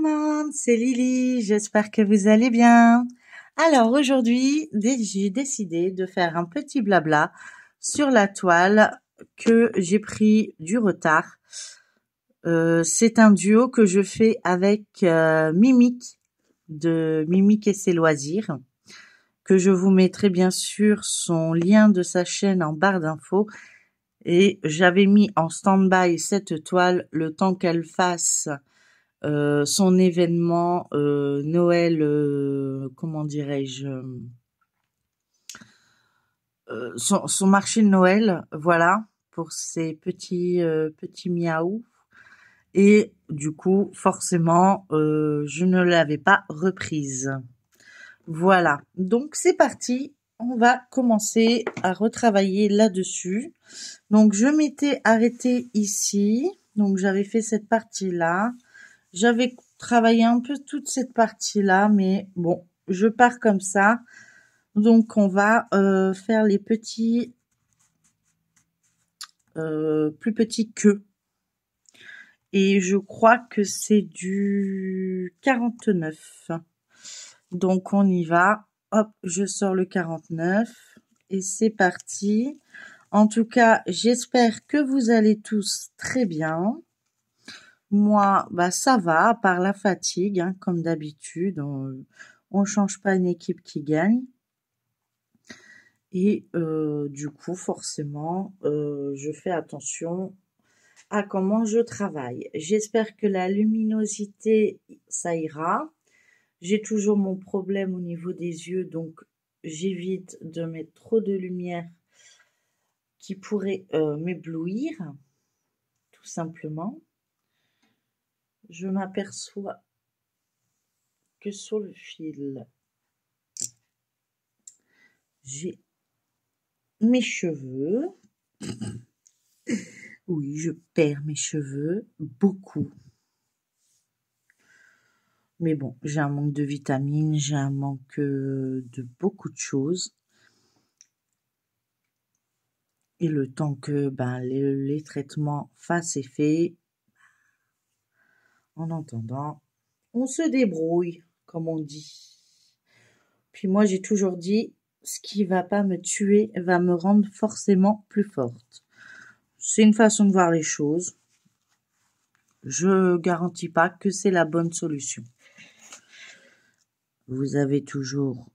le monde, c'est Lily, j'espère que vous allez bien. Alors aujourd'hui, j'ai décidé de faire un petit blabla sur la toile que j'ai pris du retard. C'est un duo que je fais avec Mimic de Mimic et ses loisirs, que je vous mettrai bien sûr son lien de sa chaîne en barre d'infos. Et j'avais mis en stand-by cette toile le temps qu'elle fasse son événement Noël, comment dirais-je, son marché de Noël, voilà, pour ses petits miaou. Et du coup, forcément, je ne l'avais pas reprise. Voilà, donc c'est parti. On va commencer à retravailler là-dessus. Donc je m'étais arrêtée ici. Donc j'avais fait cette partie-là. J'avais travaillé un peu toute cette partie-là, mais bon, je pars comme ça. Donc on va faire les petits, plus petits queues. Et je crois que c'est du 49. Donc on y va. Hop, je sors le 49 et c'est parti. En tout cas, j'espère que vous allez tous très bien. Moi, ça va, à part la fatigue, hein, comme d'habitude. On change pas une équipe qui gagne. Et du coup, forcément, je fais attention à comment je travaille. J'espère que la luminosité, ça ira. J'ai toujours mon problème au niveau des yeux, donc j'évite de mettre trop de lumière qui pourrait m'éblouir, tout simplement. Je m'aperçois que sur le fil, j'ai mes cheveux. Oui, je perds mes cheveux, beaucoup. Mais bon, j'ai un manque de vitamines, j'ai un manque de beaucoup de choses. Et le temps que les traitements fassent effet, en attendant, on se débrouille, comme on dit. Puis moi, j'ai toujours dit, ce qui va pas me tuer va me rendre forcément plus forte. C'est une façon de voir les choses. Je garantis pas que c'est la bonne solution. Vous avez toujours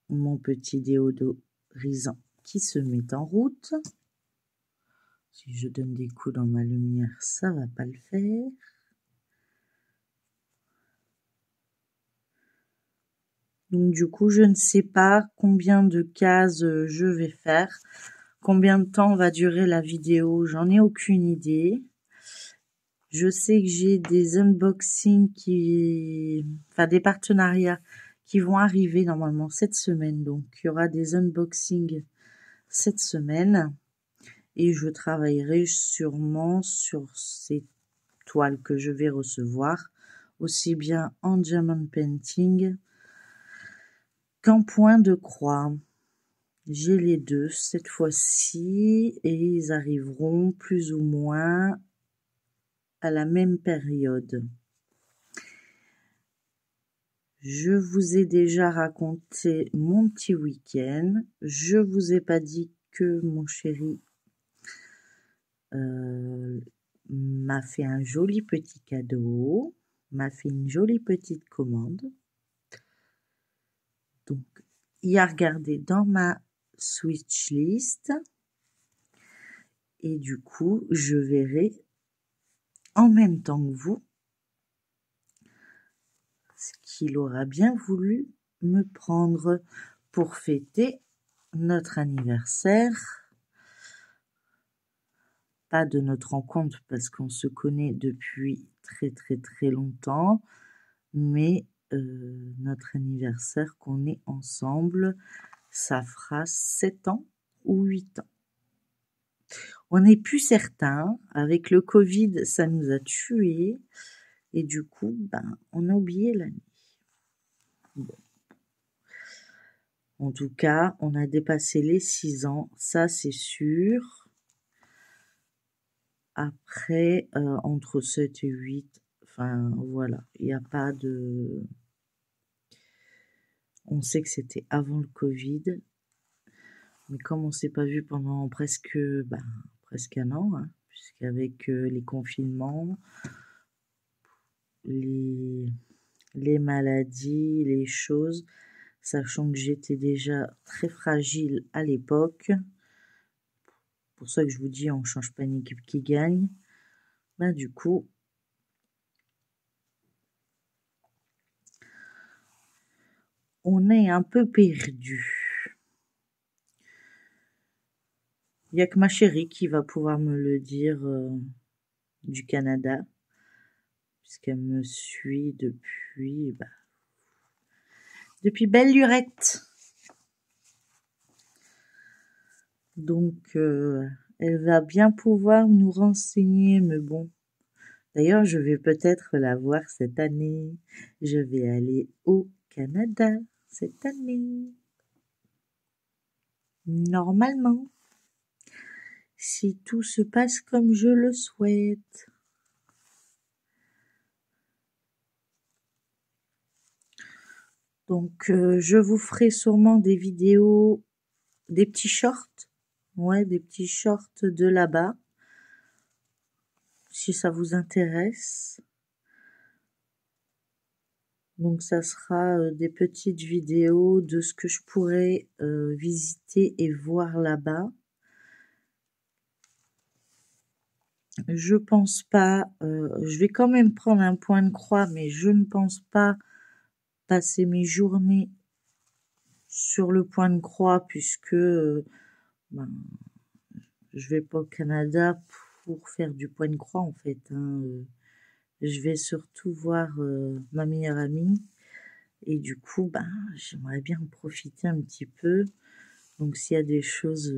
mon petit déodorisant qui se met en route. Si je donne des coups dans ma lumière, ça va pas le faire. Donc du coup, je ne sais pas combien de cases je vais faire. Combien de temps va durer la vidéo, j'en ai aucune idée. Je sais que j'ai des unboxings des partenariats qui vont arriver normalement cette semaine. Donc, il y aura des unboxings cette semaine. Et je travaillerai sûrement sur ces toiles que je vais recevoir, aussi bien en diamond painting qu'en point de croix. J'ai les deux cette fois-ci et ils arriveront plus ou moins à la même période. Je vous ai déjà raconté mon petit week-end. Je vous ai pas dit que mon chéri m'a fait un joli petit cadeau, m'a fait une jolie petite commande. Donc, il a regardé dans ma Switch list et du coup, je verrai en même temps que vous ce qu'il aura bien voulu me prendre pour fêter notre anniversaire. Pas de notre rencontre parce qu'on se connaît depuis très très très longtemps, mais notre anniversaire qu'on est ensemble, ça fera 7 ans ou 8 ans. On n'est plus certain, avec le Covid, ça nous a tués, et du coup, on a oublié l'année. Bon. En tout cas, on a dépassé les 6 ans, ça c'est sûr. Après, entre 7 et 8, Enfin, voilà, il n'y a pas de... On sait que c'était avant le Covid, mais comme on s'est pas vu pendant presque un an, hein, puisqu'avec les confinements, les maladies, les choses, sachant que j'étais déjà très fragile à l'époque, pour ça que je vous dis, on change pas une équipe qui gagne, du coup, on est un peu perdu. Il n'y a que ma chérie qui va pouvoir me le dire du Canada, puisqu'elle me suit depuis belle lurette. Donc, elle va bien pouvoir nous renseigner, mais bon. D'ailleurs, je vais peut-être la voir cette année. Je vais aller au Canada cette année. Normalement. Si tout se passe comme je le souhaite. Donc, je vous ferai sûrement des vidéos, des petits shorts. Ouais, des petits shorts de là-bas. Si ça vous intéresse. Donc, ça sera des petites vidéos de ce que je pourrais visiter et voir là-bas. Je pense pas, je vais quand même prendre un point de croix, mais je ne pense pas passer mes journées sur le point de croix puisque je vais pas au Canada pour faire du point de croix en fait. Hein. Je vais surtout voir ma meilleure amie et du coup, j'aimerais bien en profiter un petit peu. Donc s'il y a des choses,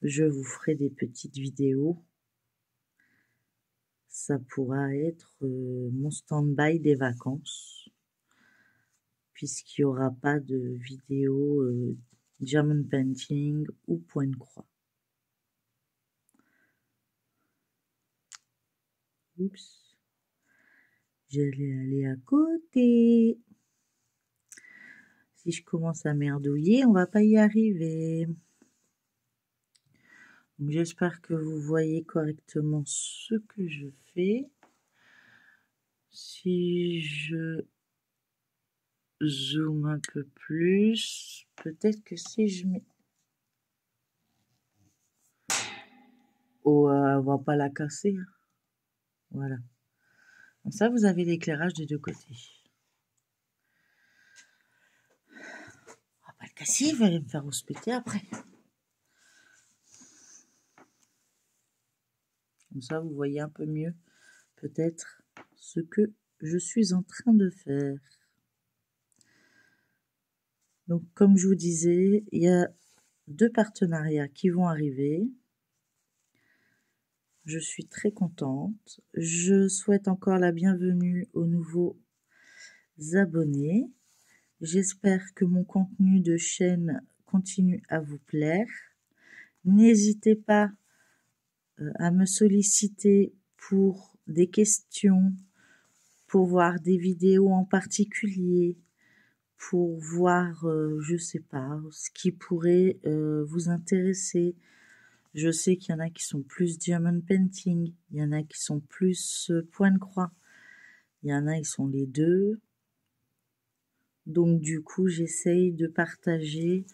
je vous ferai des petites vidéos. Ça pourra être mon stand-by des vacances, puisqu'il n'y aura pas de vidéo German Painting ou point de croix. Oups, j'allais aller à côté. Si je commence à merdouiller, on va pas y arriver. J'espère que vous voyez correctement ce que je fais. Si je zoome un peu plus, peut-être que si je mets... Oh, on va pas la casser. Hein. Voilà. Comme ça, vous avez l'éclairage des deux côtés. On va pas le casser, il va me faire respecter après. Comme ça, vous voyez un peu mieux, peut-être, ce que je suis en train de faire. Donc, comme je vous disais, il y a 2 partenariats qui vont arriver. Je suis très contente. Je souhaite encore la bienvenue aux nouveaux abonnés. J'espère que mon contenu de chaîne continue à vous plaire. N'hésitez pas à me solliciter pour des questions, pour voir des vidéos en particulier, pour voir, je sais pas, ce qui pourrait vous intéresser. Je sais qu'il y en a qui sont plus German Painting, il y en a qui sont plus point de croix, il y en a qui sont les deux. Donc du coup, j'essaye de partager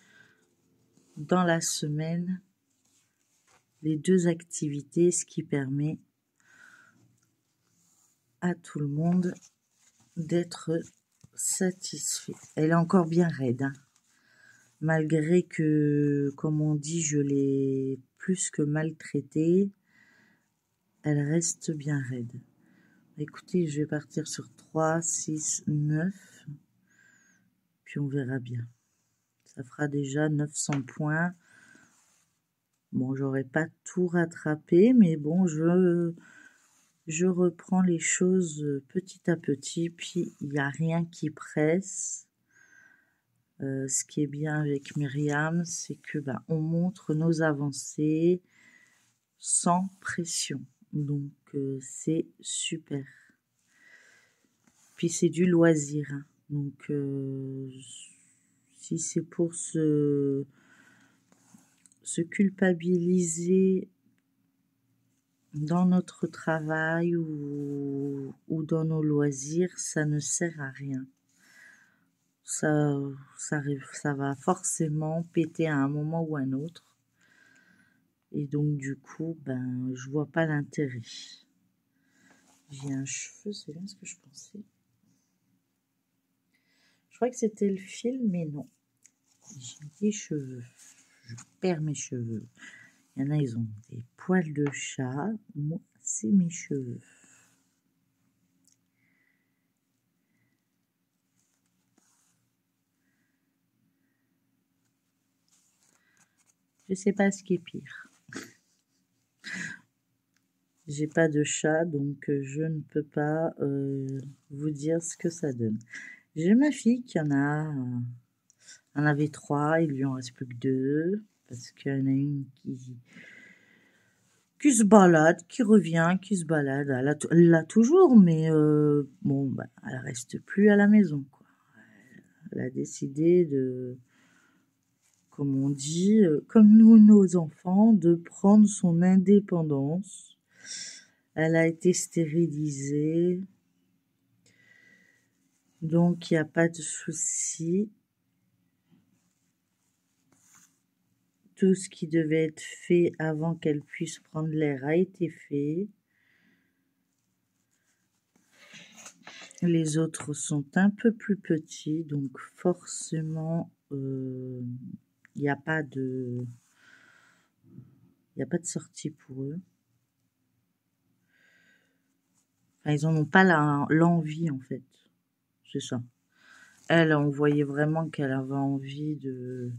dans la semaine les 2 activités, ce qui permet à tout le monde d'être satisfait. Elle est encore bien raide, hein. Malgré que, comme on dit, je l'ai plus que maltraitée, elle reste bien raide. Écoutez, je vais partir sur 3, 6, 9, puis on verra bien. Ça fera déjà 900 points. Bon, j'aurais pas tout rattrapé, mais bon, je reprends les choses petit à petit, puis il n'y a rien qui presse. Ce qui est bien avec Myriam, c'est que on montre nos avancées sans pression. Donc, c'est super. Puis, c'est du loisir. Hein. Donc, si c'est pour se culpabiliser dans notre travail ou dans nos loisirs, ça ne sert à rien. Ça va forcément péter à un moment ou à un autre. Et donc, du coup, je vois pas l'intérêt. J'ai un cheveu, c'est bien ce que je pensais. Je crois que c'était le fil, mais non. J'ai des cheveux. Je perds mes cheveux. Il y en a, ils ont des poils de chat. Moi, c'est mes cheveux. Je sais pas ce qui est pire. J'ai pas de chat, donc je ne peux pas vous dire ce que ça donne. J'ai ma fille qui en avait 3, il lui en reste plus que 2, parce qu'il y en a une qui se balade, qui revient, qui se balade. Elle l'a toujours, mais bon, elle reste plus à la maison, quoi. Elle a décidé de, comme on dit, comme nous, nos enfants, de prendre son indépendance. Elle a été stérilisée, donc il n'y a pas de souci. Tout ce qui devait être fait avant qu'elle puisse prendre l'air a été fait. Les autres sont un peu plus petits, donc forcément, il n'y a pas de sortie pour eux. Enfin, ils n'en ont pas l'envie, en fait. C'est ça. Elle, on voyait vraiment qu'elle avait envie de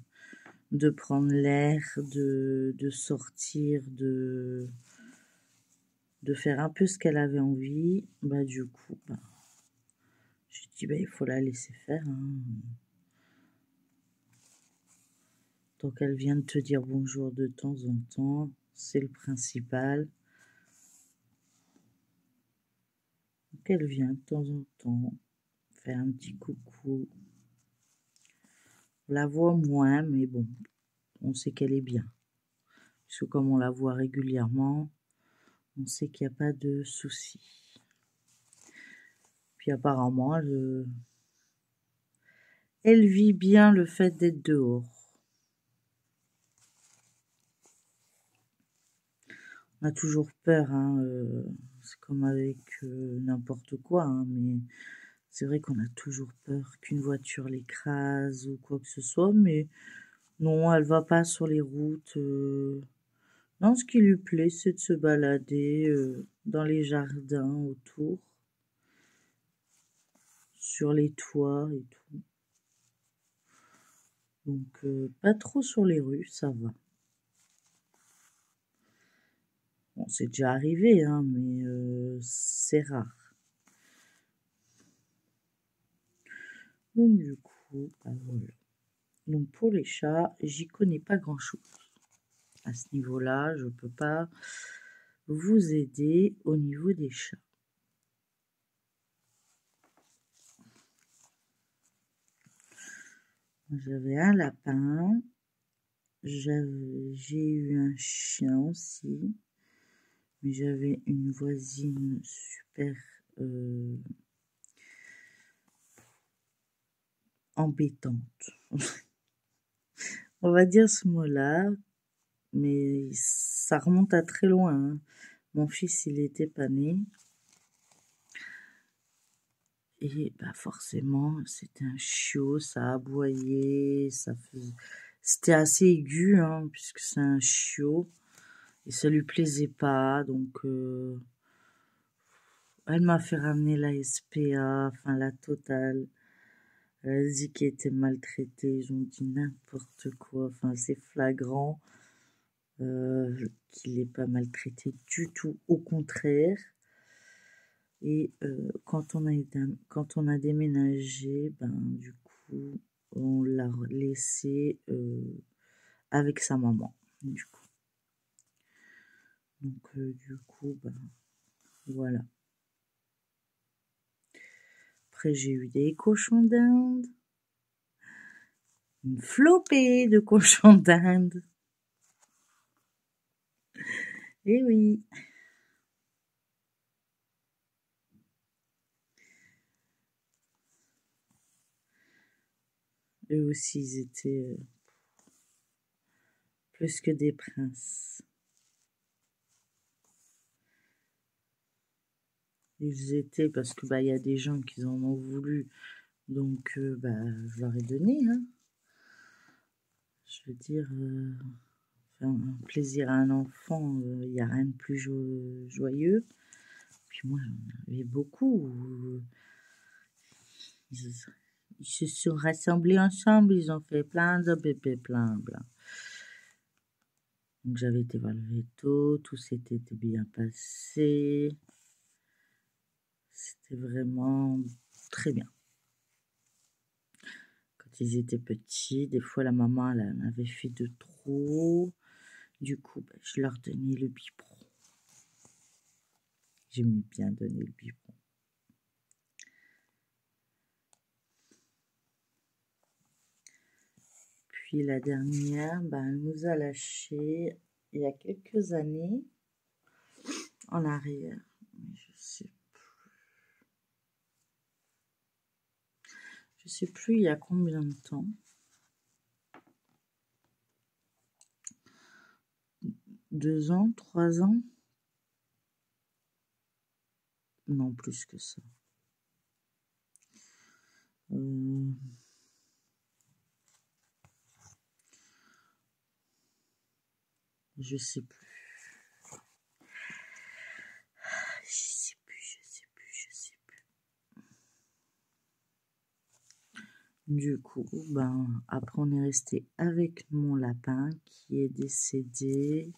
prendre l'air, de sortir, de faire un peu ce qu'elle avait envie. Du coup, j'ai dit, il faut la laisser faire. Hein. Tant qu'elle vient de te dire bonjour de temps en temps, c'est le principal. Donc elle vient de temps en temps faire un petit coucou. On la voit moins, mais bon, on sait qu'elle est bien. Parce que comme on la voit régulièrement, on sait qu'il n'y a pas de souci. Puis apparemment, elle vit bien le fait d'être dehors. On a toujours peur, hein, c'est comme avec n'importe quoi, hein, mais c'est vrai qu'on a toujours peur qu'une voiture l'écrase ou quoi que ce soit, mais non, elle va pas sur les routes. Non, ce qui lui plaît, c'est de se balader dans les jardins autour, sur les toits et tout. Donc, pas trop sur les rues, ça va. Bon, c'est déjà arrivé, hein, mais c'est rare. Donc, du coup, voilà. Donc, pour les chats, j'y connais pas grand-chose. À ce niveau-là, je peux pas vous aider au niveau des chats. J'avais un lapin, j'ai eu un chien aussi, mais j'avais une voisine super embêtante. On va dire ce mot-là, mais ça remonte à très loin. Hein. Mon fils, il était pas né. Et forcément, c'était un chiot, ça aboyait, c'était assez aigu, hein, puisque c'est un chiot, et ça lui plaisait pas, donc elle m'a fait ramener la SPA, enfin la totale. Elle a dit qu'il était maltraité, ils ont dit n'importe quoi, enfin c'est flagrant qu'il n'est pas maltraité du tout, au contraire. Et quand on a déménagé, du coup, on l'a laissé avec sa maman, du coup. Donc, du coup, ben, voilà. Après, j'ai eu des cochons d'Inde. Une flopée de cochons d'Inde. Eh oui. Eux aussi, ils étaient plus que des princes. Ils étaient, parce que bah il y a des gens qui en ont voulu, donc bah je leur ai donné, hein. Je veux dire, faire un plaisir à un enfant, il n'y a rien de plus joyeux. Puis moi, j'en avais beaucoup. Ils, ils se sont rassemblés ensemble, ils ont fait plein de bébés, plein. Donc j'avais été voir le veto, tout s'était bien passé. C'était vraiment très bien. Quand ils étaient petits, des fois la maman elle en avait fait de trop. Du coup, bah, je leur donnais le biberon. J'aimais bien donner le biberon. Puis la dernière, bah, elle nous a lâchés il y a quelques années en arrière. Je sais plus il y a combien de temps. 2 ans, 3 ans? Non, plus que ça. Je sais plus. Je sais plus. Du coup, ben, après on est resté avec mon lapin qui est décédé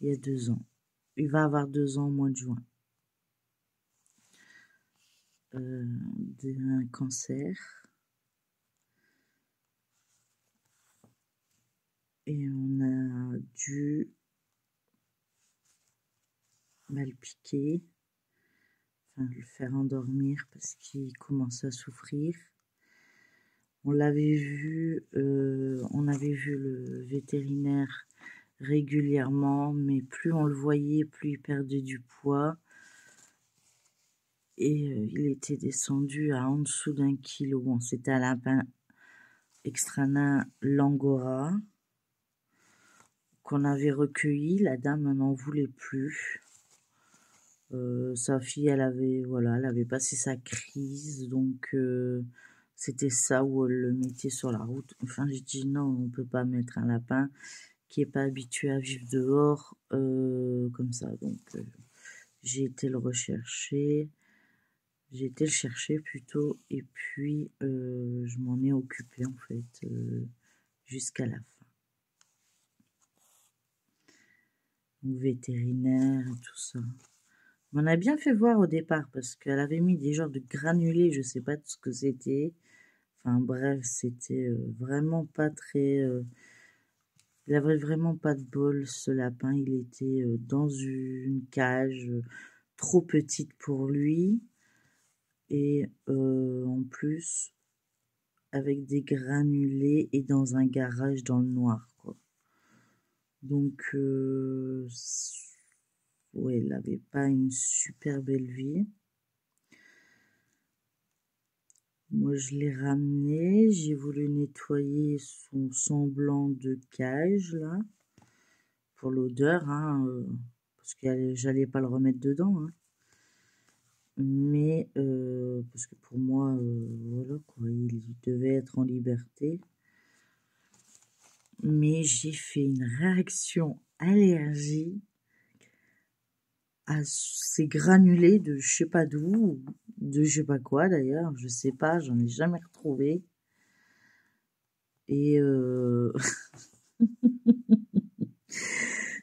il y a 2 ans. Il va avoir 2 ans au mois de juin. D'un cancer. Et on a dû le piquer, enfin le faire endormir parce qu'il commence à souffrir. On avait vu le vétérinaire régulièrement, mais plus on le voyait, plus il perdait du poids. Et il était descendu à en dessous d'1 kilo. Bon, c'était un lapin extra nain Langora qu'on avait recueilli. La dame n'en voulait plus. Sa fille, elle avait passé sa crise, donc c'était ça où elle le mettait sur la route. Enfin, j'ai dit non, on peut pas mettre un lapin qui est pas habitué à vivre dehors comme ça. Donc j'ai été le rechercher. J'ai été le chercher plutôt, et puis je m'en ai occupé en fait jusqu'à la fin. Donc, vétérinaire et tout ça. On en a bien fait voir au départ parce qu'elle avait mis des genres de granulés, je sais pas ce que c'était. Enfin bref, c'était vraiment pas très. Il avait vraiment pas de bol ce lapin. Il était dans une cage trop petite pour lui. Et en plus, avec des granulés et dans un garage dans le noir, quoi. Donc, ouais, il n'avait pas une super belle vie. Moi, je l'ai ramené, j'ai voulu nettoyer son semblant de cage, là, pour l'odeur, hein, parce que j'allais pas le remettre dedans, hein. Mais, parce que pour moi, voilà, quoi, il devait être en liberté. Mais j'ai fait une réaction allergie à ces granulés de je sais pas d'où, de je sais pas quoi d'ailleurs, je sais pas, j'en ai jamais retrouvé. Et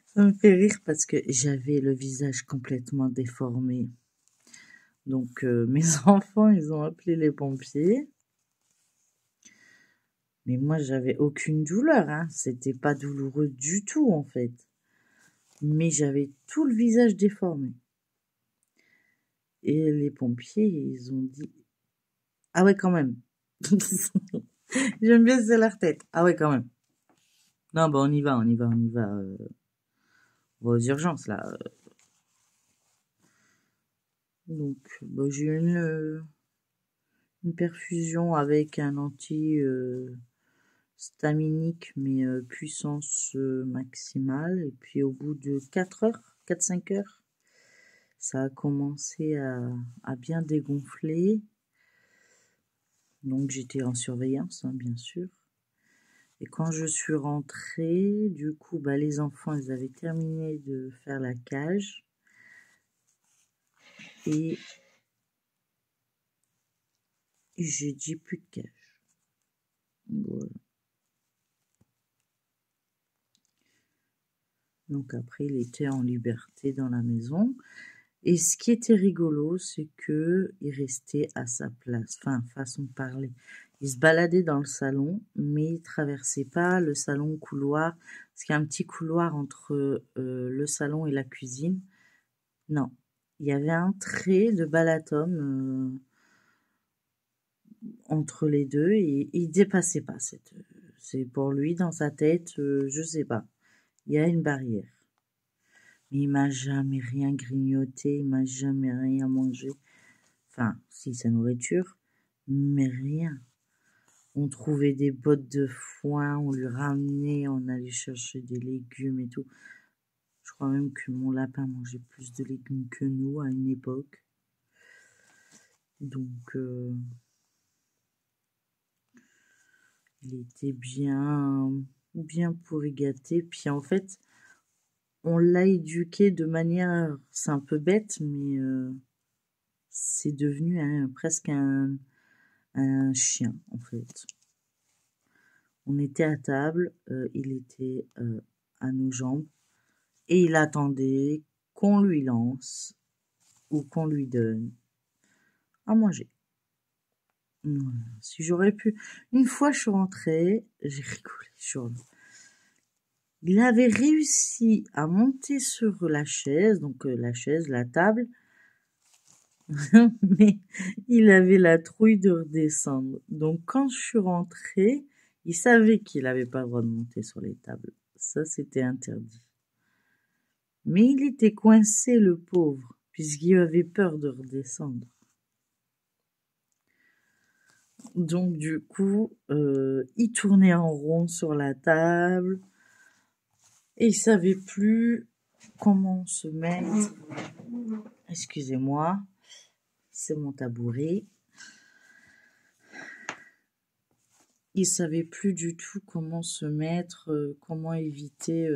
ça me fait rire parce que j'avais le visage complètement déformé. Donc mes enfants, ils ont appelé les pompiers. Mais moi, j'avais aucune douleur, hein. C'était pas douloureux du tout, en fait. mais j'avais tout le visage déformé. Et les pompiers, ils ont dit « Ah ouais, quand même !» J'aime bien c'est leur tête. « Ah ouais, quand même !» Non, bah on y va. On va aux urgences, là. Donc, bah, j'ai eu une perfusion avec un anti-staminique, mais puissance maximale. Et puis, au bout de 4-5 heures, ça a commencé à bien dégonfler. Donc, j'étais en surveillance, hein, bien sûr. Et quand je suis rentrée, du coup, bah, les enfants, ils avaient terminé de faire la cage. Et j'ai dit plus de cage. Voilà. Donc après, il était en liberté dans la maison. Et ce qui était rigolo, c'est que il restait à sa place. Enfin, façon de parler. Il se baladait dans le salon, mais il traversait pas le salon couloir. Parce qu'il y a un petit couloir entre le salon et la cuisine. Non. Il y avait un trait de balatum entre les deux et il dépassait pas c'est pour lui, dans sa tête, je sais pas. Il y a une barrière. Mais il m'a jamais rien grignoté, il m'a jamais rien mangé. Enfin, si, sa nourriture, mais rien. On trouvait des bottes de foin, on lui ramenait, on allait chercher des légumes et tout. Je crois même que mon lapin mangeait plus de légumes que nous à une époque. Donc, il était bien pourri gâté. Puis en fait, on l'a éduqué de manière, c'est un peu bête, mais c'est devenu presque un chien, en fait. On était à table, il était à nos jambes, et il attendait qu'on lui lance ou qu'on lui donne à manger. Si j'aurais pu... Une fois, je suis rentrée, j'ai rigolé sur lui. Il avait réussi à monter sur la chaise, donc la chaise, la table, mais il avait la trouille de redescendre. Donc quand je suis rentrée, il savait qu'il n'avait pas le droit de monter sur les tables. Ça, c'était interdit. Mais il était coincé, le pauvre, puisqu'il avait peur de redescendre. Donc du coup, il tournait en rond sur la table et il savait plus comment se mettre. Excusez-moi, c'est mon tabouret. Il savait plus du tout comment se mettre, comment éviter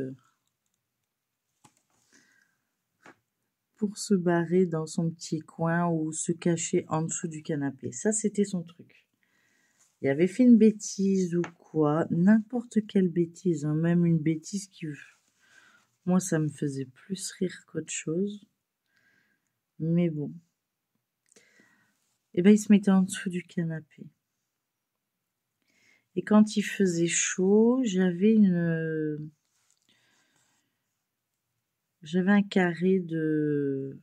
pour se barrer dans son petit coin ou se cacher en dessous du canapé. Ça, c'était son truc. Il avait fait une bêtise ou quoi, n'importe quelle bêtise, hein, même une bêtise qui... Moi, ça me faisait plus rire qu'autre chose. Mais bon. Et ben, il se mettait en dessous du canapé. Et quand il faisait chaud, j'avais un carré de...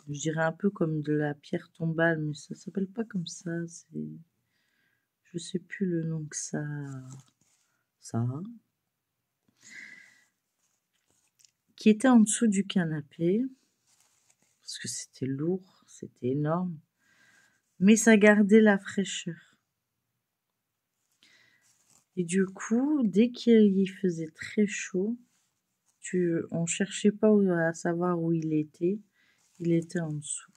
Je dirais un peu comme de la pierre tombale, mais ça s'appelle pas comme ça. Je sais plus le nom que ça a. Qui était en dessous du canapé. Parce que c'était lourd, c'était énorme. Mais ça gardait la fraîcheur. Et du coup, dès qu'il faisait très chaud, on cherchait pas à savoir où il était en dessous.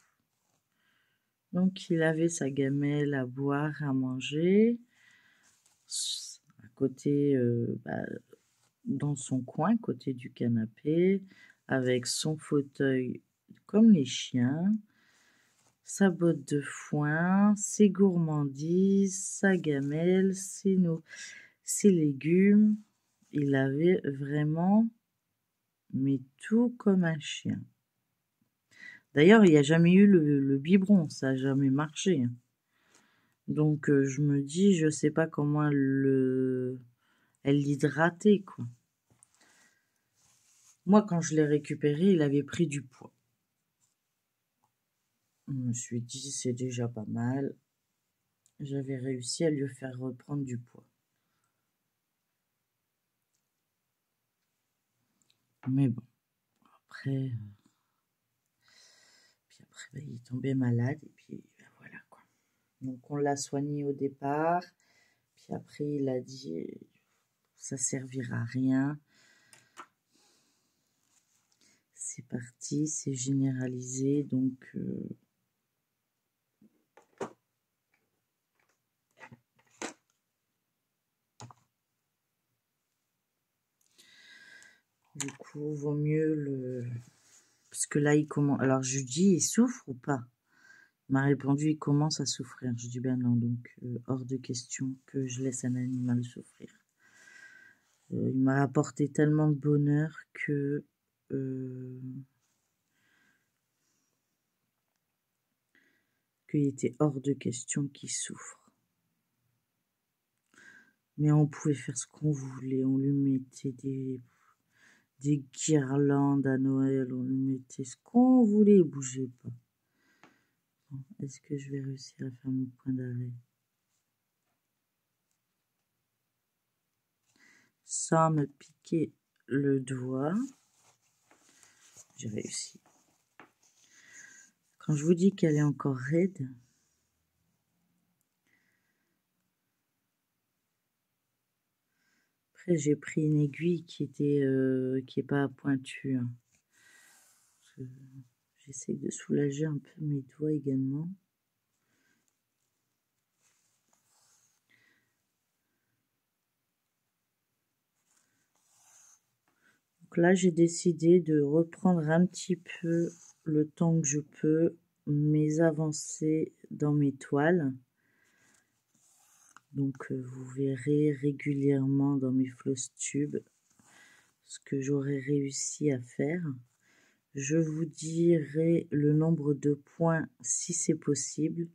Donc il avait sa gamelle à boire, à manger, à côté, dans son coin, côté du canapé, avec son fauteuil comme les chiens, sa botte de foin, ses gourmandises, sa gamelle, ses légumes. Il avait vraiment, mais tout comme un chien. D'ailleurs, il n'y a jamais eu le biberon, ça n'a jamais marché. Donc, je me dis, je sais pas comment elle l'hydratait, quoi. Moi, quand je l'ai récupéré, il avait pris du poids. Je me suis dit, c'est déjà pas mal. J'avais réussi à lui faire reprendre du poids. Mais bon, après, il est tombé malade et puis voilà quoi. Donc on l'a soigné au départ, puis après il a dit ça servira à rien. C'est parti, c'est généralisé, donc du coup vaut mieux le... Parce que là il commence... Alors je lui dis, il souffre ou pas? Il m'a répondu, il commence à souffrir. Je dis, ben non, donc hors de question que je laisse un animal souffrir. Il m'a apporté tellement de bonheur que qu'il était hors de question qu'il souffre. Mais on pouvait faire ce qu'on voulait. On lui mettait des guirlandes à Noël. On lui mettait ce qu'on voulait. Il bougeait pas. Bon, est-ce que je vais réussir à faire mon point d'arrêt sans me piquer le doigt? J'ai réussi. Quand je vous dis qu'elle est encore raide, après j'ai pris une aiguille qui est pas pointue. Hein. J'essaie de soulager un peu mes doigts également. Donc là, j'ai décidé de reprendre un petit peu le temps que je peux mes avancées dans mes toiles. Donc vous verrez régulièrement dans mes floss tubes ce que j'aurais réussi à faire. Je vous dirai le nombre de points si c'est possible.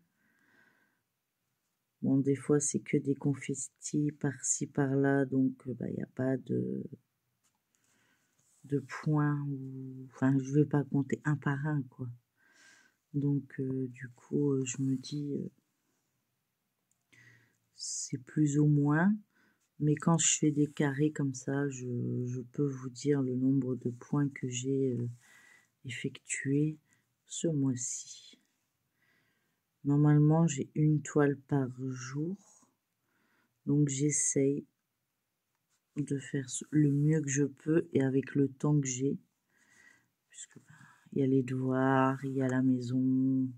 Bon, des fois, c'est que des confettis par-ci, par-là, donc il n'y a pas de points. Enfin, je ne vais pas compter un par un, quoi. Donc, du coup, je me dis, c'est plus ou moins. Mais quand je fais des carrés comme ça, je peux vous dire le nombre de points que j'ai effectués ce mois-ci. Normalement, j'ai une toile par jour. Donc, j'essaye de faire le mieux que je peux et avec le temps que j'ai. Puisque il y a les devoirs, il y a la maison,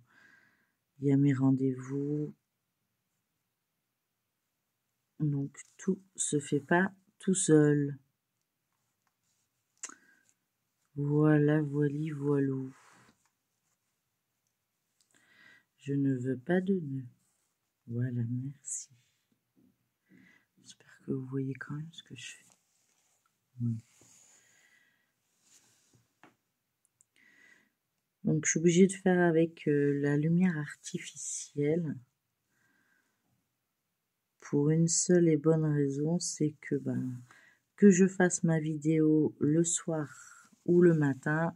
il y a mes rendez-vous. Donc, tout se fait pas tout seul. Voilà, voili, voilou. Je ne veux pas de nœud. Voilà, merci. J'espère que vous voyez quand même ce que je fais. Oui. Donc, je suis obligée de faire avec la lumière artificielle. Pour une seule et bonne raison, c'est que je fasse ma vidéo le soir ou le matin,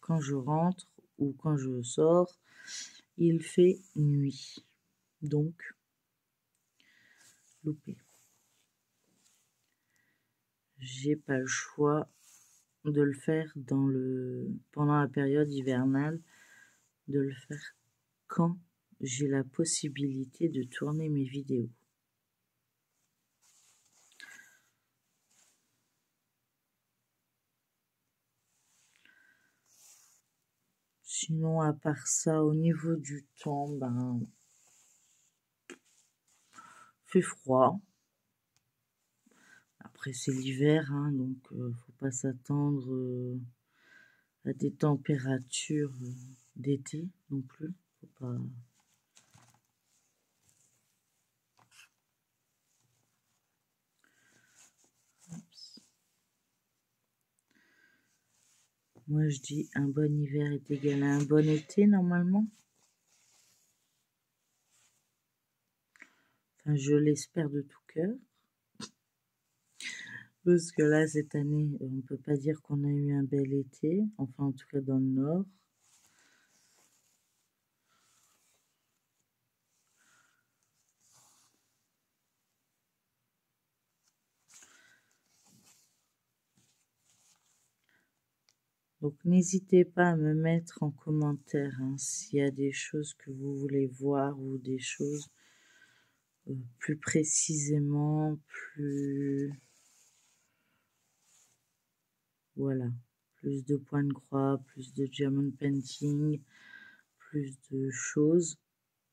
quand je rentre ou quand je sors, il fait nuit. Donc, loupé. J'ai pas le choix de le faire pendant la période hivernale, de le faire quand j'ai la possibilité de tourner mes vidéos. Sinon, à part ça, au niveau du temps, fait froid. Après, c'est l'hiver, hein, donc faut pas s'attendre à des températures d'été non plus. Faut pas... Moi, je dis un bon hiver est égal à un bon été, normalement. Enfin, je l'espère de tout cœur. Parce que là, cette année, on peut pas dire qu'on a eu un bel été, enfin en tout cas dans le nord. Donc n'hésitez pas à me mettre en commentaire hein, s'il y a des choses que vous voulez voir ou des choses plus précisément, plus... Voilà, plus de points de croix, plus de diamond painting, plus de choses.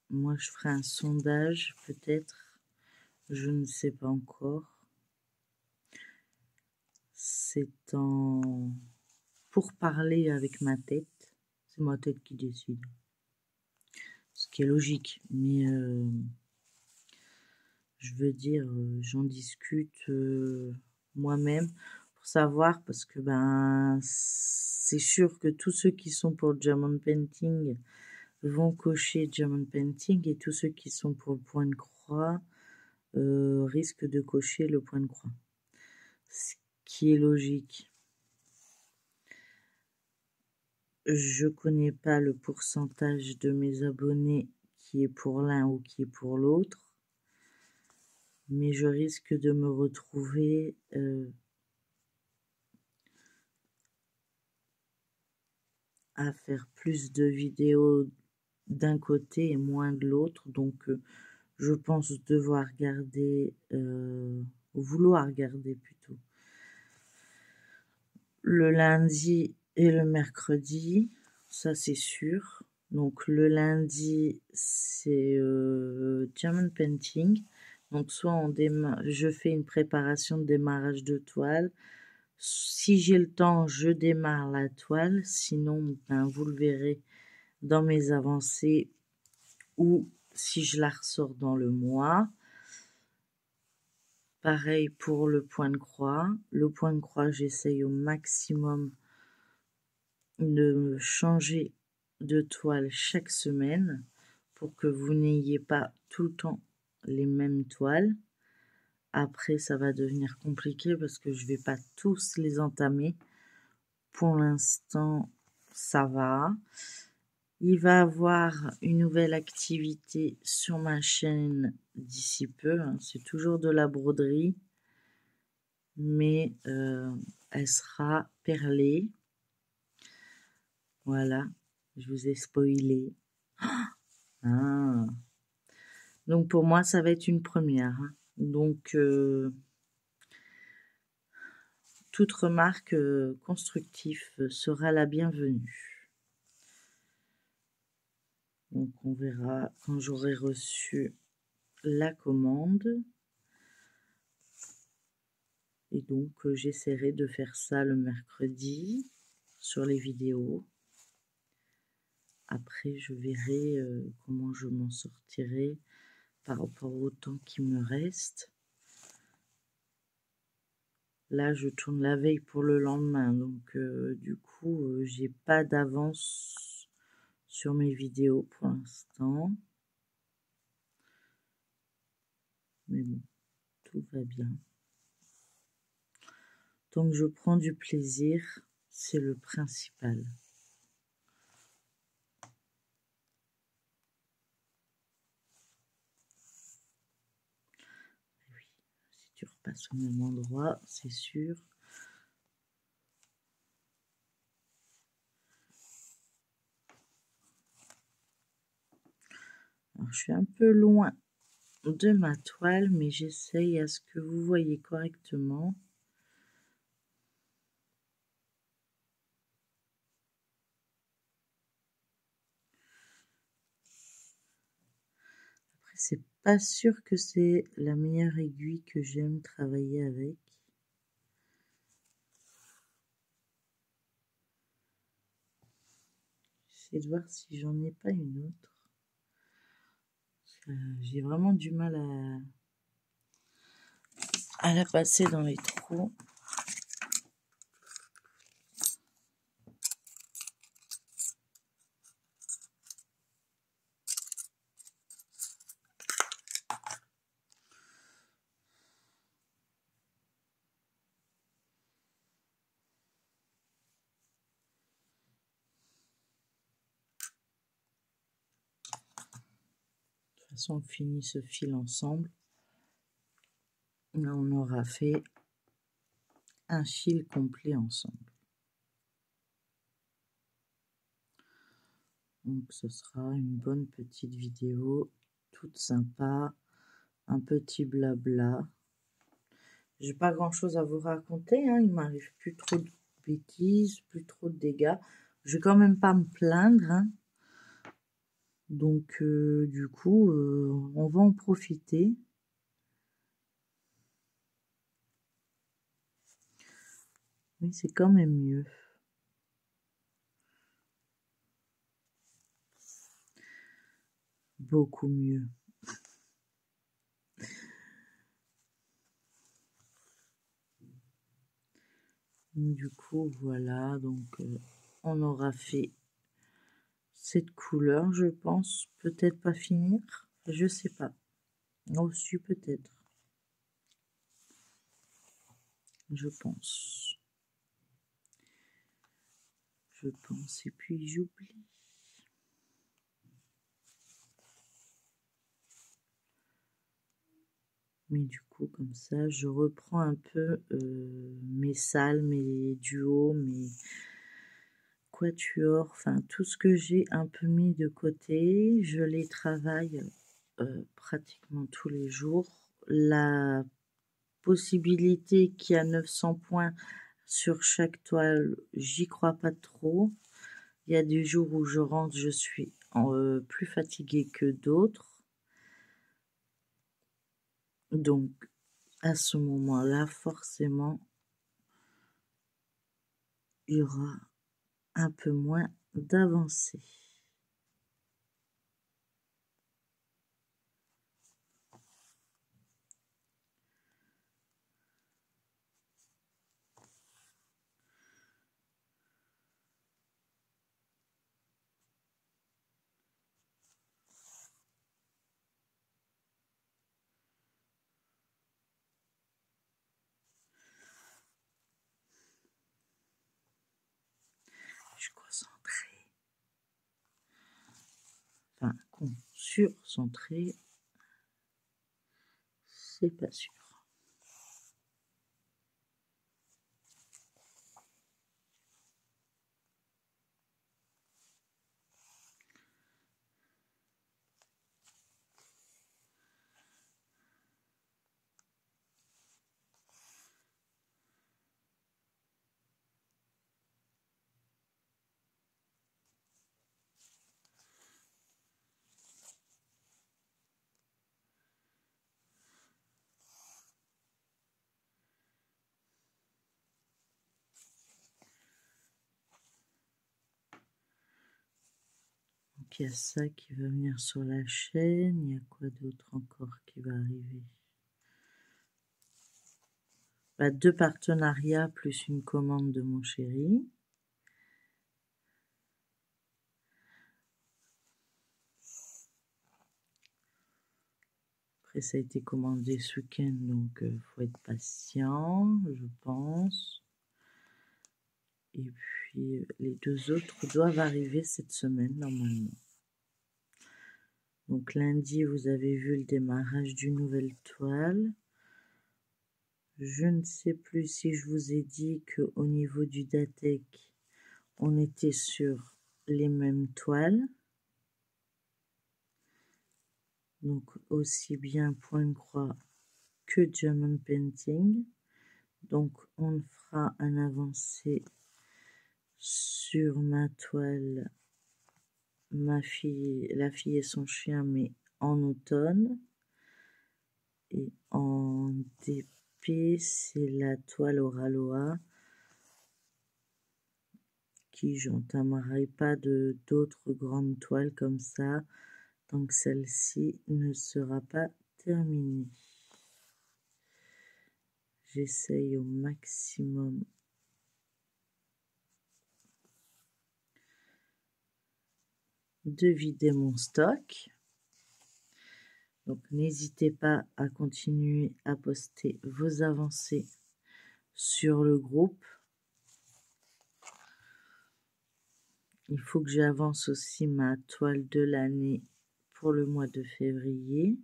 Moi, je ferai un sondage, peut-être. Je ne sais pas encore. C'est en... pour parler avec ma tête. C'est ma tête qui décide. Ce qui est logique. Mais je veux dire, j'en discute moi-même pour savoir. Parce que ben, c'est sûr que tous ceux qui sont pour le diamond painting vont cocher diamond painting. Et tous ceux qui sont pour le point de croix risquent de cocher le point de croix. Ce qui est logique. Je connais pas le pourcentage de mes abonnés qui est pour l'un ou qui est pour l'autre, mais je risque de me retrouver à faire plus de vidéos d'un côté et moins de l'autre, donc je pense devoir garder, vouloir garder plutôt, le lundi et le mercredi, ça c'est sûr. Donc le lundi c'est diamond painting. Donc soit je fais une préparation de démarrage de toile. Si j'ai le temps, je démarre la toile. Sinon, ben, vous le verrez dans mes avancées ou si je la ressors dans le mois. Pareil pour le point de croix. Le point de croix, j'essaye au maximum de changer de toile chaque semaine pour que vous n'ayez pas tout le temps les mêmes toiles. Après, ça va devenir compliqué parce que je vais pas tous les entamer. Pour l'instant, ça va. Il va y avoir une nouvelle activité sur ma chaîne d'ici peu. C'est toujours de la broderie, mais elle sera perlée. Voilà, je vous ai spoilé. Ah. Donc pour moi, ça va être une première. Hein. Donc toute remarque constructive sera la bienvenue. Donc on verra quand j'aurai reçu la commande. Et donc j'essaierai de faire ça le mercredi sur les vidéos. Après je verrai comment je m'en sortirai par rapport au temps qui me reste. Là, je tourne la veille pour le lendemain, donc du coup, j'ai pas d'avance sur mes vidéos pour l'instant. Mais bon, tout va bien. Tant que je prends du plaisir, c'est le principal. Oui, si tu repasses au même endroit, c'est sûr. Alors, je suis un peu loin de ma toile, mais j'essaye à ce que vous voyez correctement. Après, c'est pas sûr que c'est la meilleure aiguille que j'aime travailler avec. J'essaie de voir si j'en ai pas une autre. J'ai vraiment du mal à la passer dans les trous. façon, on finit ce fil ensemble. Là, on aura fait un fil complet ensemble. Donc, ce sera une bonne petite vidéo, toute sympa, un petit blabla. J'ai pas grand chose à vous raconter, hein. Il m'arrive plus trop de bêtises, plus trop de dégâts. Je vais quand même pas me plaindre, hein. Donc, du coup, on va en profiter. Oui, c'est quand même mieux. Beaucoup mieux. Du coup, voilà, donc on aura fait cette couleur, je pense. Peut-être pas finir, je sais pas. Aussi peut-être. Je pense. Je pense, et puis j'oublie. Mais du coup, comme ça, je reprends un peu mes salles, mes duos, mes quatuors, enfin tout ce que j'ai un peu mis de côté. Je les travaille pratiquement tous les jours. La possibilité qu'il y a 900 points sur chaque toile, j'y crois pas trop. Il y a des jours où je rentre, je suis plus fatiguée que d'autres. Donc, à ce moment-là, forcément, il y aura un peu moins d'avancée. Je suis concentrée. Enfin, surcentrée, c'est pas sûr. Donc, il y a ça qui va venir sur la chaîne. Il y a quoi d'autre encore qui va arriver? Bah, 2 partenariats plus une commande de mon chéri. Après, ça a été commandé ce week-end, donc faut être patient, je pense. Et puis, les 2 autres doivent arriver cette semaine, normalement. Donc, lundi, vous avez vu le démarrage d'une nouvelle toile. Je ne sais plus si je vous ai dit qu'au niveau du Datec, on était sur les mêmes toiles. Donc, aussi bien point croix que German Painting. Donc, on fera un avancé sur ma toile, la fille et son chien, mais en automne. Et en DP, c'est la toile Oraloa qui j'entamerai pas d'autres grandes toiles comme ça tant que celle-ci ne sera pas terminée. J'essaye au maximum de vider mon stock. Donc n'hésitez pas à continuer à poster vos avancées sur le groupe. Il faut que j'avance aussi ma toile de l'année pour le mois de février.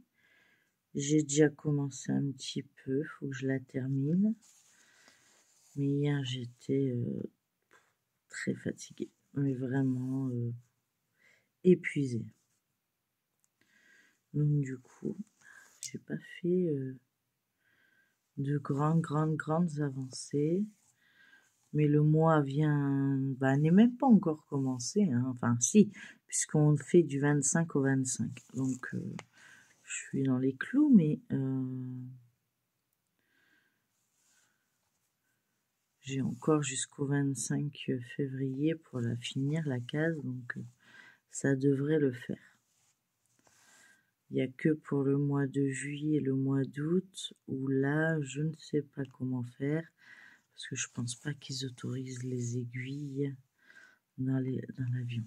J'ai déjà commencé un petit peu, faut que je la termine. Mais hier, j'étais très fatiguée, mais vraiment épuisée. Donc du coup, j'ai pas fait de grandes avancées. Mais le mois n'est même pas encore commencé, hein. Enfin si, puisqu'on fait du 25 au 25. Donc je suis dans les clous, mais j'ai encore jusqu'au 25 février pour la finir, la case, donc ça devrait le faire. Il n'y a que pour le mois de juillet et le mois d'août, où là, je ne sais pas comment faire, parce que je pense pas qu'ils autorisent les aiguilles dans l'avion.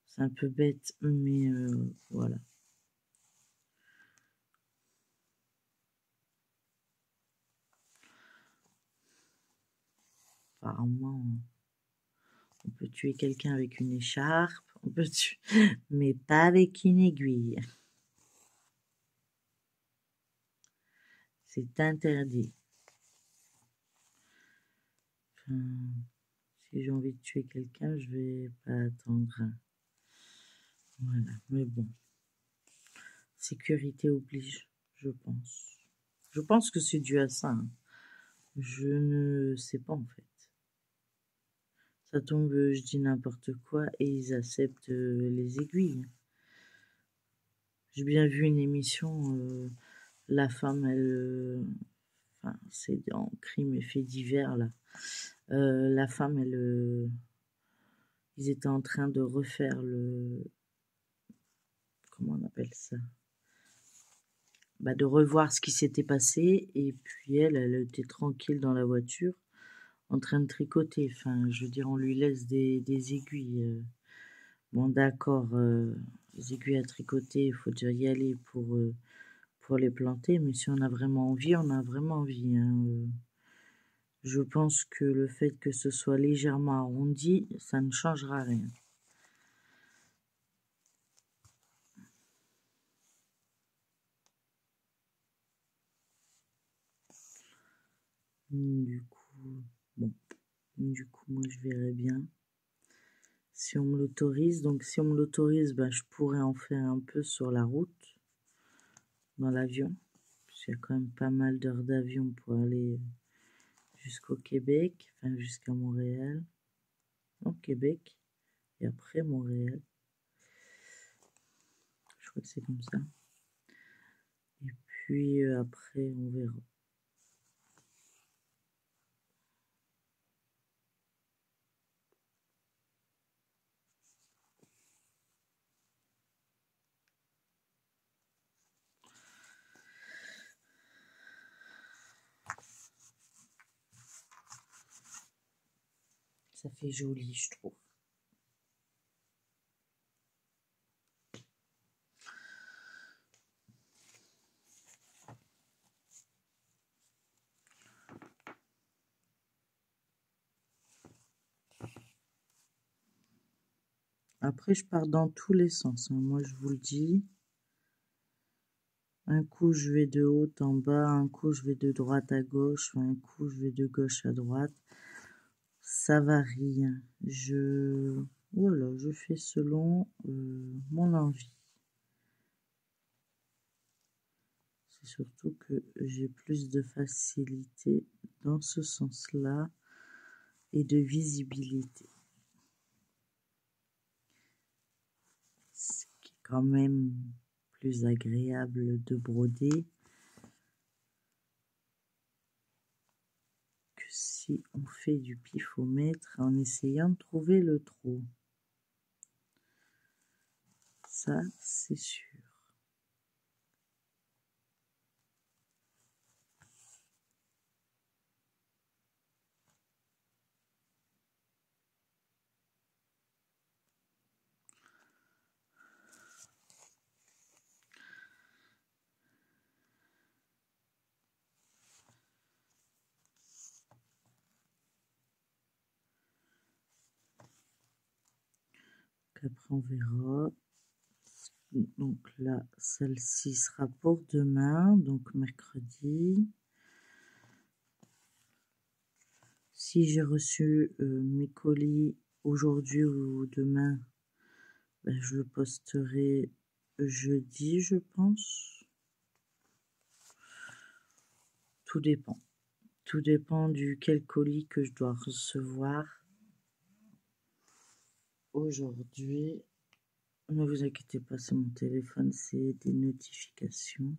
C'est un peu bête, mais voilà. Apparemment, on peut tuer quelqu'un avec une écharpe, on peut tuer, mais pas avec une aiguille. C'est interdit. Enfin, si j'ai envie de tuer quelqu'un, je vais pas attendre. Voilà, mais bon. Sécurité oblige, je pense. Je pense que c'est dû à ça, hein. Je ne sais pas en fait. Ça tombe, je dis n'importe quoi et ils acceptent les aiguilles. J'ai bien vu une émission, la femme, elle, enfin, c'est en crime et faits divers là. La femme, elle, ils étaient en train de refaire comment on appelle ça? De revoir ce qui s'était passé et puis elle était tranquille dans la voiture en train de tricoter. Enfin, je veux dire, on lui laisse des aiguilles. Bon, d'accord, les aiguilles à tricoter, il faut déjà y aller pour les planter, mais si on a vraiment envie, on a vraiment envie, hein. Je pense que le fait que ce soit légèrement arrondi, ça ne changera rien. Du coup, bon, du coup, moi, je verrai bien. Si on me l'autorise, donc si on me l'autorise, je pourrais en faire un peu sur la route, dans l'avion. Il y a quand même pas mal d'heures d'avion pour aller jusqu'au Québec, enfin jusqu'à Montréal. Non, Québec, et après Montréal. Je crois que c'est comme ça. Et puis après, on verra. Ça fait joli, je trouve. Après, je pars dans tous les sens, hein. Moi, je vous le dis. Un coup, je vais de haut en bas. Un coup, je vais de droite à gauche. Un coup, je vais de gauche à droite. Ça varie, hein. Voilà, je fais selon mon envie. C'est surtout que j'ai plus de facilité dans ce sens-là et de visibilité. Ce qui est quand même plus agréable de broder que si on fait du pifomètre en essayant de trouver le trou. Ça, c'est sûr. Donc après on verra. Donc là, celle-ci sera pour demain, donc mercredi. Si j'ai reçu mes colis aujourd'hui ou demain, ben, je le posterai jeudi, je pense. Tout dépend. Tout dépend du quel colis que je dois recevoir aujourd'hui. Ne vous inquiétez pas, c'est mon téléphone, c'est des notifications.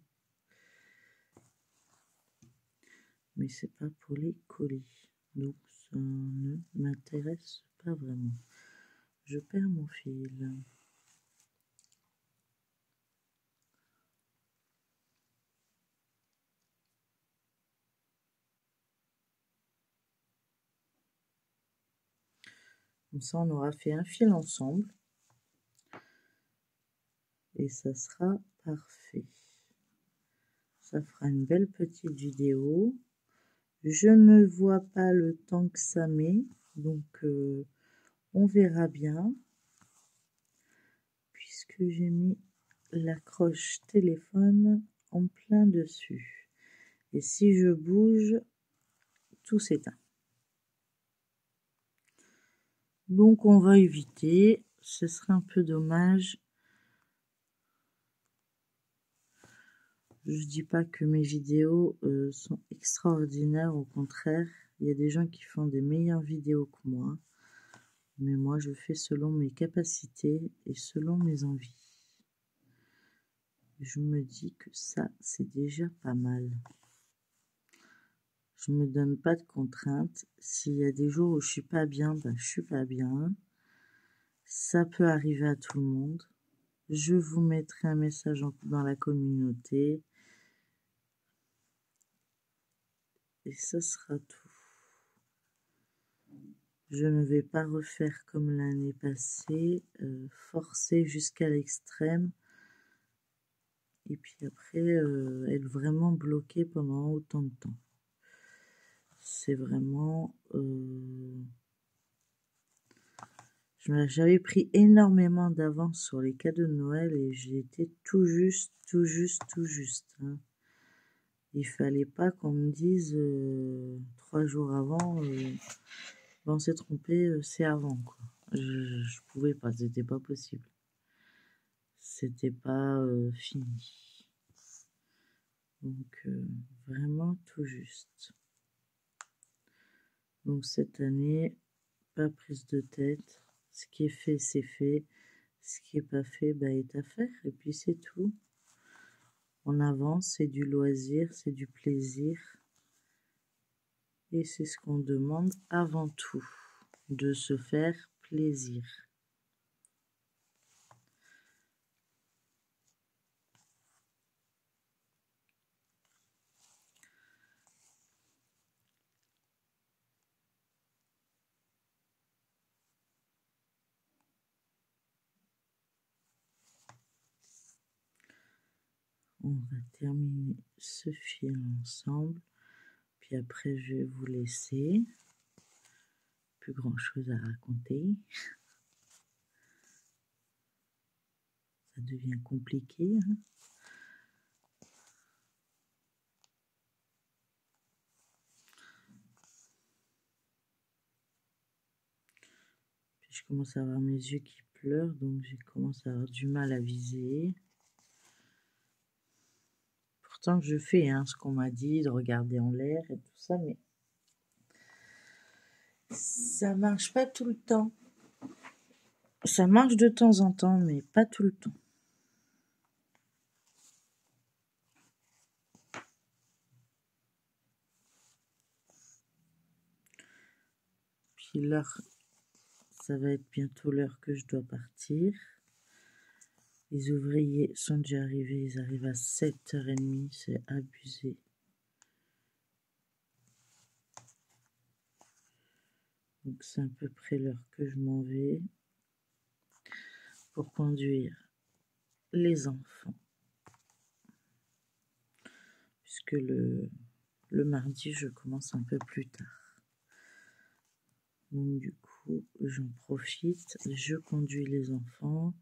Mais c'est pas pour les colis. Donc ça ne m'intéresse pas vraiment. Je perds mon fil. Comme ça, on aura fait un fil ensemble. Et ça sera parfait. Ça fera une belle petite vidéo. Je ne vois pas le temps que ça met. Donc, on verra bien. Puisque j'ai mis l'accroche téléphone en plein dessus. Et si je bouge, tout s'éteint. Donc on va éviter, ce serait un peu dommage. Je dis pas que mes vidéos sont extraordinaires, au contraire, il y a des gens qui font des meilleures vidéos que moi. Mais moi je fais selon mes capacités et selon mes envies. Je me dis que ça c'est déjà pas mal. Je me donne pas de contraintes. S'il y a des jours où je suis pas bien, ben je suis pas bien. Ça peut arriver à tout le monde. Je vous mettrai un message dans la communauté. Et ce sera tout. Je ne vais pas refaire comme l'année passée, forcer jusqu'à l'extrême. Et puis après, être vraiment bloqué pendant autant de temps. C'est vraiment... J'avais pris énormément d'avance sur les cadeaux de Noël et j'ai été tout juste. Hein. Il fallait pas qu'on me dise 3 jours avant, on s'est trompé, c'est avant quoi. Je pouvais pas, c'était pas possible. C'était pas fini. Donc vraiment tout juste. Donc cette année, pas prise de tête. Ce qui est fait, c'est fait. Ce qui est pas fait, bah, est à faire. Et puis c'est tout. On avance, c'est du loisir, c'est du plaisir. Et c'est ce qu'on demande avant tout, de se faire plaisir. On va terminer ce fil ensemble. Puis après, je vais vous laisser. Plus grand chose à raconter. Ça devient compliqué. Hein. Puis je commence à avoir mes yeux qui pleurent, donc j'ai commencé à avoir du mal à viser. Pourtant, je fais hein, ce qu'on m'a dit, de regarder en l'air et tout ça, mais ça marche pas tout le temps. Ça marche de temps en temps, mais pas tout le temps. Puis l'heure, ça va être bientôt l'heure que je dois partir. Les ouvriers sont déjà arrivés, ils arrivent à 7h30, c'est abusé. Donc c'est à peu près l'heure que je m'en vais pour conduire les enfants. Puisque le mardi, je commence un peu plus tard. Donc du coup, coup, j'en profite, je conduis les enfants.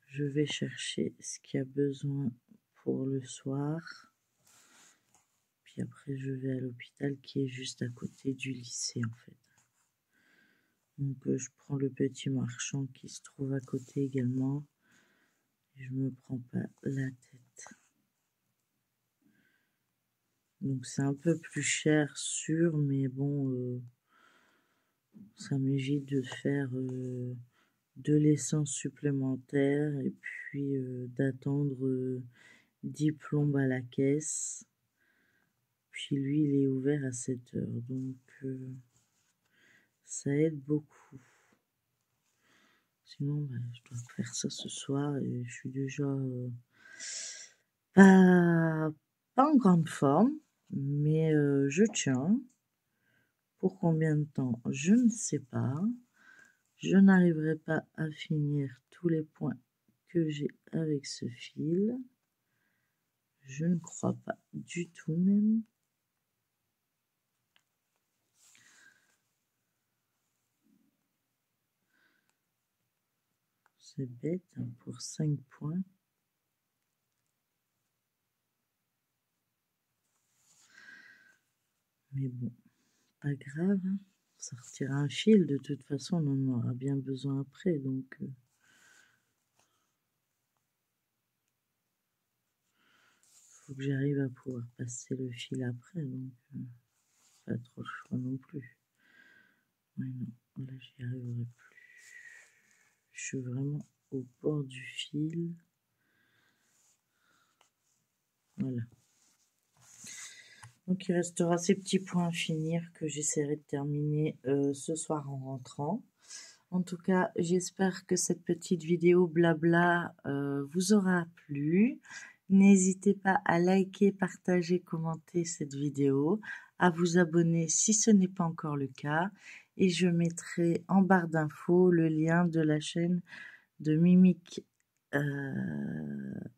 Je vais chercher ce qu'il y a besoin pour le soir. Puis après, je vais à l'hôpital qui est juste à côté du lycée, en fait. Donc, je prends le petit marchand qui se trouve à côté également. Je me prends pas la tête. Donc, c'est un peu plus cher, sûr, mais bon, ça m'évite de faire de l'essence supplémentaire et puis d'attendre 10 plombes à la caisse. Puis lui, il est ouvert à 7 heures, donc ça aide beaucoup. Sinon, bah, je dois faire ça ce soir et je suis déjà pas en grande forme, mais je tiens. Pour combien de temps? Je ne sais pas. Je n'arriverai pas à finir tous les points que j'ai avec ce fil. Je ne crois pas du tout même. C'est bête hein, pour 5 points. Mais bon, pas grave. Hein. Sortir un fil, de toute façon, on en aura bien besoin après. Donc, faut que j'arrive à pouvoir passer le fil après. Donc, pas trop le choix non plus. Ouais, non, là, j'y arriverai plus. Je suis vraiment au bord du fil. Voilà. Donc, il restera ces petits points à finir que j'essaierai de terminer ce soir en rentrant. En tout cas, j'espère que cette petite vidéo blabla vous aura plu. N'hésitez pas à liker, partager, commenter cette vidéo, à vous abonner si ce n'est pas encore le cas. Et je mettrai en barre d'infos le lien de la chaîne de Mimic,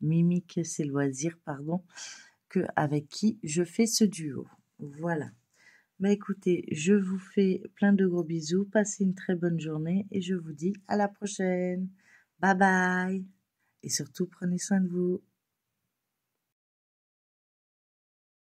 Mimic et ses loisirs, pardon, avec qui je fais ce duo. Voilà. Bah écoutez, je vous fais plein de gros bisous, passez une très bonne journée et je vous dis à la prochaine. Bye bye. Et surtout, prenez soin de vous.